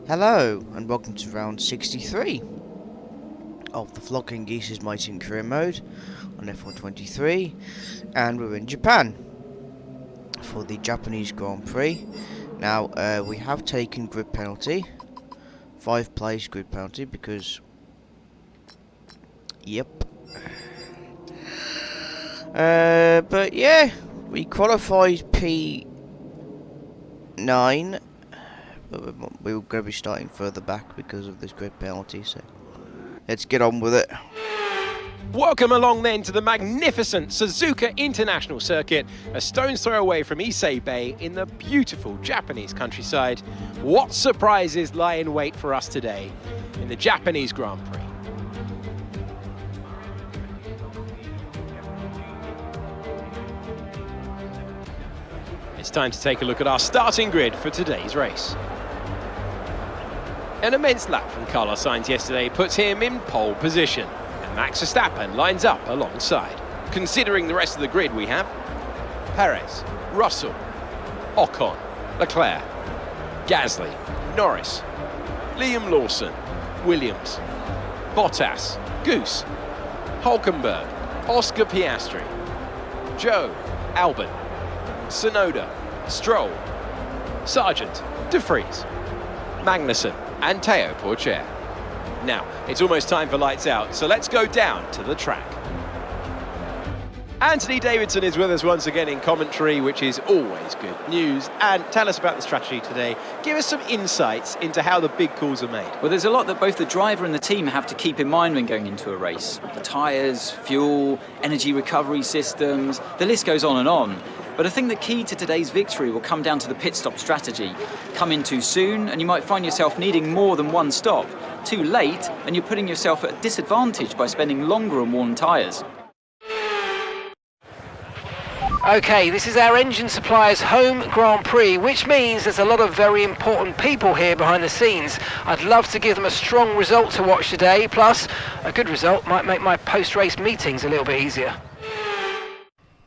Hello, and welcome to round 63 of the Flocking Geese's Mating Career Mode on F123, and we're in Japan for the Japanese Grand Prix. Now, we have taken grid penalty, 5 place grid penalty, because, yep. But yeah, we qualified P9, but we're going to be starting further back because of this grid penalty, so let's get on with it. Welcome along then to the magnificent Suzuka International Circuit, a stone's throw away from Issei Bay in the beautiful Japanese countryside. What surprises lie in wait for us today in the Japanese Grand Prix? It's time to take a look at our starting grid for today's race. An immense lap from Carlos Sainz yesterday puts him in pole position. Max Verstappen lines up alongside. Considering the rest of the grid, we have Perez, Russell, Ocon, Leclerc, Gasly, Norris, Liam Lawson, Williams, Bottas, Goose, Hulkenberg, Oscar Piastri, Joe, Albon, Tsunoda, Stroll, Sargent, De Vries, Magnussen and Teo Pourchaire. Now, it's almost time for lights out, so let's go down to the track. Anthony Davidson is with us once again in commentary, which is always good news. And tell us about the strategy today. Give us some insights into how the big calls are made. Well, there's a lot that both the driver and the team have to keep in mind when going into a race. The tyres, fuel, energy recovery systems, the list goes on and on. But I think the key to today's victory will come down to the pit stop strategy. Come in too soon and you might find yourself needing more than one stop. Too late and you're putting yourself at a disadvantage by spending longer on worn tyres. Okay, this is our engine supplier's home Grand Prix, which means there's a lot of very important people here behind the scenes. I'd love to give them a strong result to watch today, plus a good result might make my post-race meetings a little bit easier.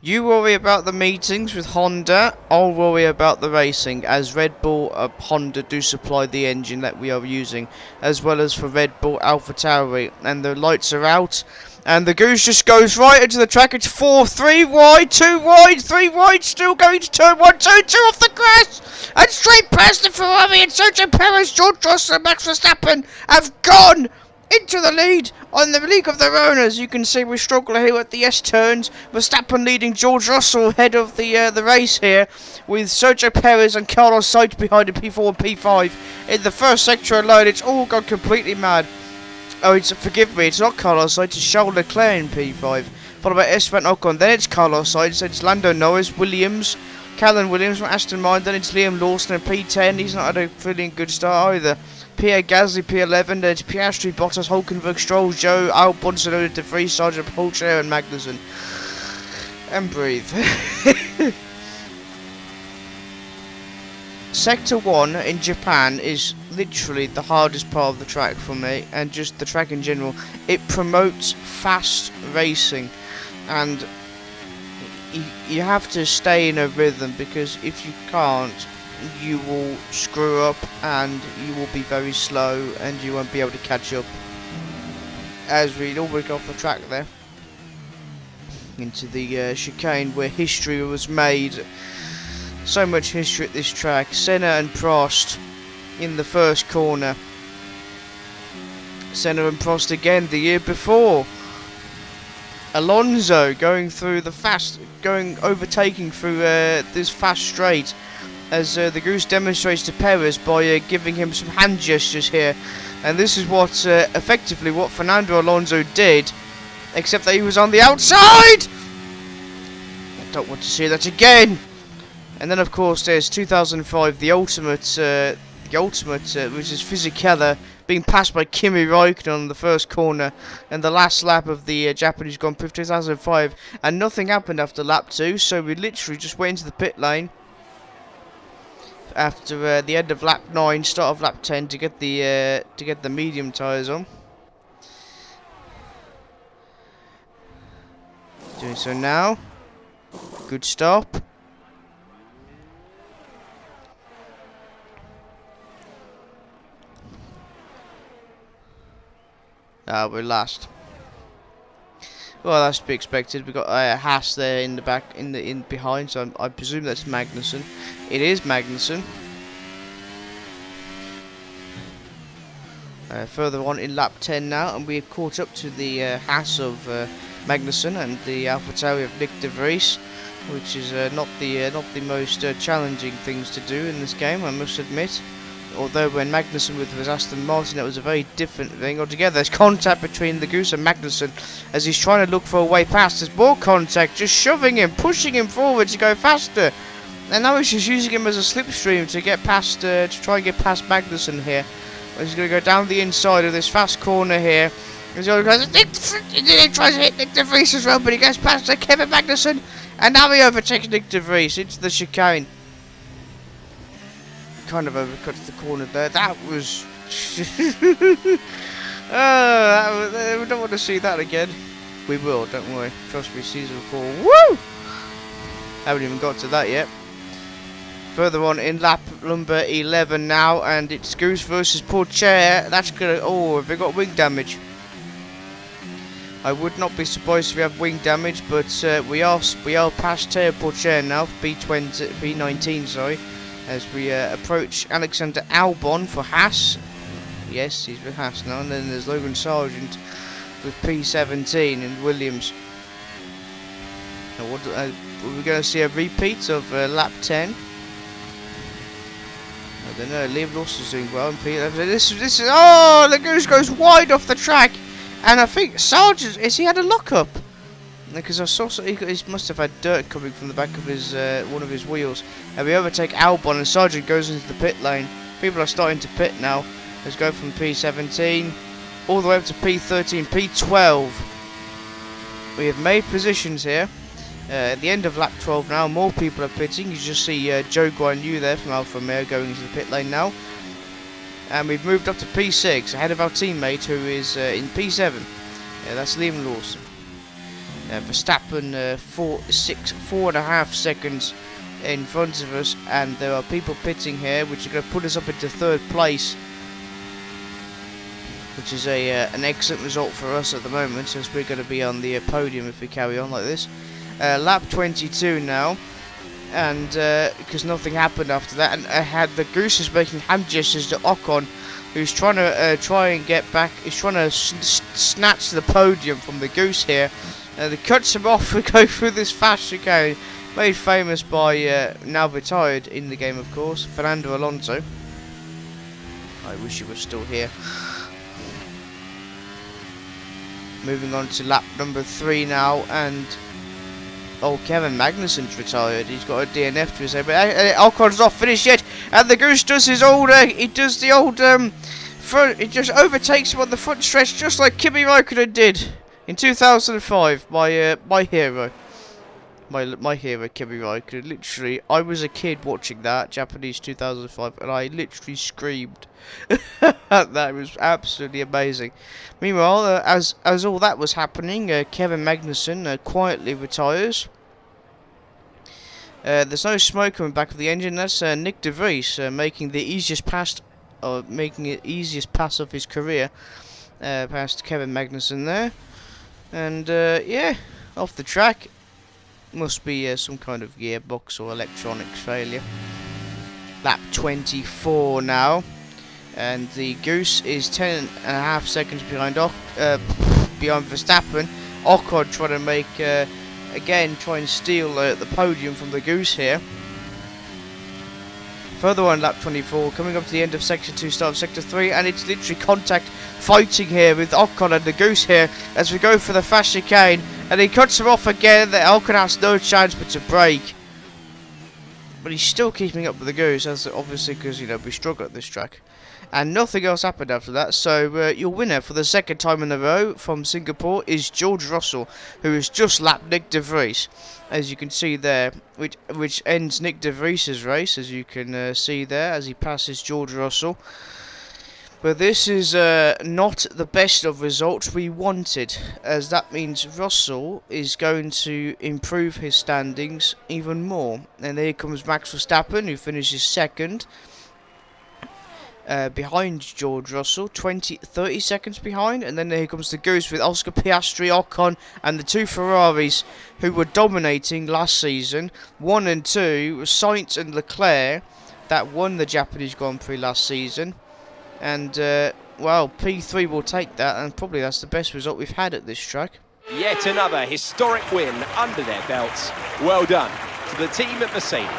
You worry about the meetings with Honda, I'll worry about the racing, as Red Bull and Honda do supply the engine that we are using, as well as for Red Bull AlphaTauri, and the lights are out, and the Goose just goes right into the track. It's 4, 3 wide, 2 wide, 3 wide, still going to turn 1, 2, 2 off the grass, and straight past the Ferrari, and Sergio Perez, George Russell and Max Verstappen have gone into the lead on the League of Their Owners. You can see we struggle here at the S-turns. Verstappen leading George Russell ahead of the race here, with Sergio Perez and Carlos Sainz behind in P4 and P5. In the first sector alone, it's all gone completely mad. Oh, forgive me, it's not Carlos Sainz, it's Charles Leclerc in P5. Followed by Esteban Ocon, then it's Carlos Sainz, then it's Lando Norris, Williams, Callan Williams from Aston Martin, then it's Liam Lawson in P10. He's not had a feeling good start either. Pierre Gasly, P11, then it's Piastri, Bottas, Hulkenberg, Stroll, Joe, Albon, Tsunoda, De Vries, Sargent, Pourchaire and Magnussen. And breathe. Sector 1 in Japan is literally the hardest part of the track for me, and just the track in general. It promotes fast racing, and you have to stay in a rhythm, because if you can't, you will screw up and you will be very slow and you won't be able to catch up. As we all break off the track there into the chicane where history was made. So much history at this track. Senna and Prost in the first corner. Senna and Prost again the year before. Alonso going through overtaking through this fast straight, as the Goose demonstrates to Perez by giving him some hand gestures here. And this is what effectively what Fernando Alonso did, except that he was on the outside. I don't want to see that again. And then of course there's 2005, the ultimate, which is Fisichella, being passed by Kimi Räikkönen on the first corner, and the last lap of the Japanese Grand Prix 2005, and nothing happened after lap 2, so we literally just went into the pit lane after the end of lap 9, start of lap 10 to get the medium tyres on. Doing so now. Good stop. We're last. Well, that's to be expected. We've got Haas there in the back, in behind, so I presume that's Magnussen. It is Magnussen. Further on in lap 10 now, and we've caught up to the Haas of Magnussen and the AlphaTauri of Nick de Vries, which is not the most challenging things to do in this game, I must admit. Although when Magnussen was Aston Martin, that was a very different thing altogether. There's contact between the Goose and Magnussen as he's trying to look for a way past. There's more contact, just shoving him, pushing him forward to go faster. And now he's just using him as a slipstream to get past, to try and get past Magnussen here. He's going to go down the inside of this fast corner here. He tries to hit Nick de Vries as well, but he gets past Kevin Magnussen. And now he overtakes Nick de Vries into the chicane. Kind of overcuts the corner there. That was... we don't want to see that again. We will, don't worry. Trust me, season 4. Woo! Haven't even got to that yet. Further on in lap number 11 now, and it's Goose versus Pourchaire. That's gonna... Oh, have they got wing damage? I would not be surprised if we have wing damage, but we are past Teo Pourchaire now, B19, sorry. As we approach Alexander Albon for Haas. Yes, he's with Haas now. And then there's Logan Sargent with P17 and Williams. Now we're going to see a repeat of lap 10. I don't know. Liam Lawson's doing well. And this is oh, the Goose goes wide off the track, and I think Sargent he had a lock-up. Because I saw he must have had dirt coming from the back of his one of his wheels. And we overtake Albon, and Sargent goes into the pit lane. People are starting to pit now. Let's go from P17 all the way up to P13, P12. We have made positions here. At the end of lap 12 now, more people are pitting. You just see Joe Guan Yu there from Alfa Romeo going into the pit lane now. And we've moved up to P6 ahead of our teammate who is in P7. That's Liam Lawson. Verstappen 4.5 seconds in front of us, and there are people pitting here which are going to put us up into 3rd place, which is an excellent result for us at the moment, since we're going to be on the podium if we carry on like this. Lap 22 now, and because nothing happened after that, and I had the Goose is making hand gestures to Ocon, who's trying to get back. He's trying to snatch the podium from the Goose here. They cuts him off and go through this fast chicane, made famous by now retired in the game, of course, Fernando Alonso. I wish he was still here. Moving on to lap number 3 now, and Kevin Magnussen's retired. He's got a DNF to his head, but Ocon's not finished yet, and the Goose does his old. He does the old front. He just overtakes him on the front stretch, just like Kimi Räikkönen did in 2005, my hero. My hero, Kimi Räikkönen. Literally, I was a kid watching that, Japanese 2005, and I literally screamed. That was absolutely amazing. Meanwhile, as all that was happening, Kevin Magnussen quietly retires. There's no smoke coming back of the engine. That's Nick de Vries making the easiest pass, of his career, past Kevin Magnussen there. And yeah, off the track. Must be some kind of gearbox or electronics failure. Lap 24 now, and the Goose is 10.5 seconds behind Verstappen. Ocon trying to make try and steal the podium from the Goose here. Further on, lap 24, coming up to the end of section 2, start of sector 3, and it's literally contact fighting here with Ocon and the Goose here as we go for the fast chicane, and he cuts him off again. Ocon has no chance but to brake, but he's still keeping up with the Goose, as obviously because we struggle at this track. And nothing else happened after that, so your winner for the 2nd time in a row from Singapore is George Russell, who has just lapped Nick de Vries, as you can see there, which ends Nick de Vries' race, as you can see there, as he passes George Russell. But this is not the best of results we wanted, as that means Russell is going to improve his standings even more. And here comes Max Verstappen, who finishes 2nd. behind George Russell, 30 seconds behind, and then here comes the Goose with Oscar Piastri, Ocon, and the two Ferraris who were dominating last season. 1 and 2 was Sainz and Leclerc that won the Japanese Grand Prix last season, and well, P3 will take that, and probably that's the best result we've had at this track. Yet another historic win under their belts. Well done to the team at Mercedes.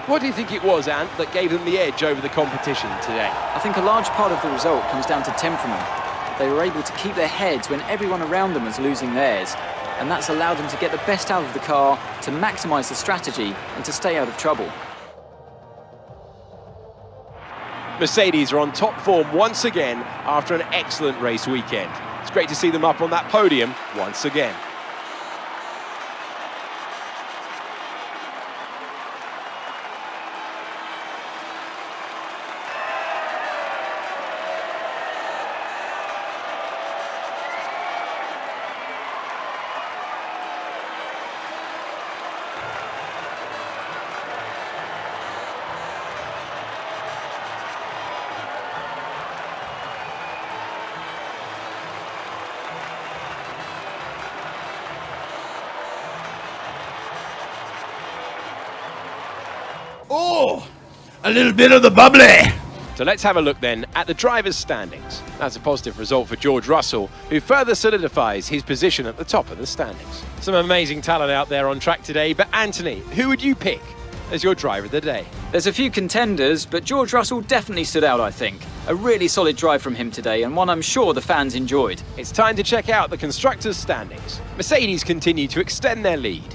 What do you think it was, Ant, that gave them the edge over the competition today? I think a large part of the result comes down to temperament. They were able to keep their heads when everyone around them was losing theirs, and that's allowed them to get the best out of the car, to maximise the strategy, and to stay out of trouble. Mercedes are on top form once again after an excellent race weekend. It's great to see them up on that podium once again. Oh, a little bit of the bubbly. So let's have a look then at the drivers' standings. That's a positive result for George Russell, who further solidifies his position at the top of the standings. Some amazing talent out there on track today, but Anthony, who would you pick as your driver of the day? There's a few contenders, but George Russell definitely stood out, I think. A really solid drive from him today, and one I'm sure the fans enjoyed. It's time to check out the constructors' standings. Mercedes continue to extend their lead.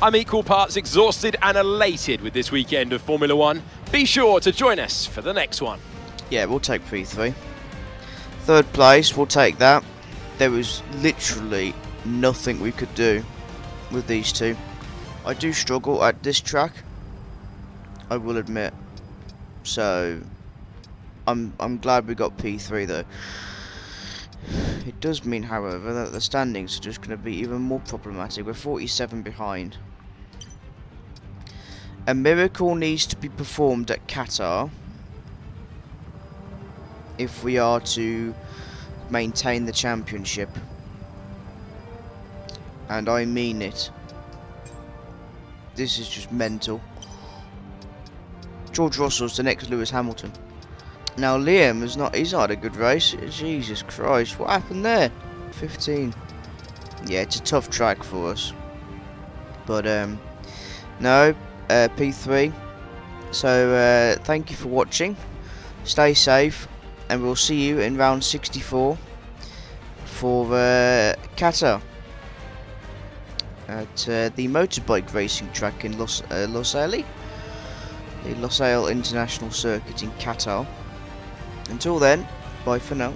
I'm equal parts exhausted and elated with this weekend of Formula One. Be sure to join us for the next one. Yeah, we'll take P3. Third place, we'll take that. There was literally nothing we could do with these two. I do struggle at this track, I will admit. So I'm glad we got P3 though. It does mean, however, that the standings are just going to be even more problematic. We're 47 behind. A miracle needs to be performed at Qatar if we are to maintain the championship. And I mean it. This is just mental. George Russell's the next Lewis Hamilton. Now Liam he's not had a good race. Jesus Christ, what happened there? 15. Yeah, it's a tough track for us. But no, P3. So thank you for watching. Stay safe, and we'll see you in round 64 for Qatar at the motorbike racing track in Los Ailes, the Los Ailes International Circuit in Qatar. Until then, bye for now.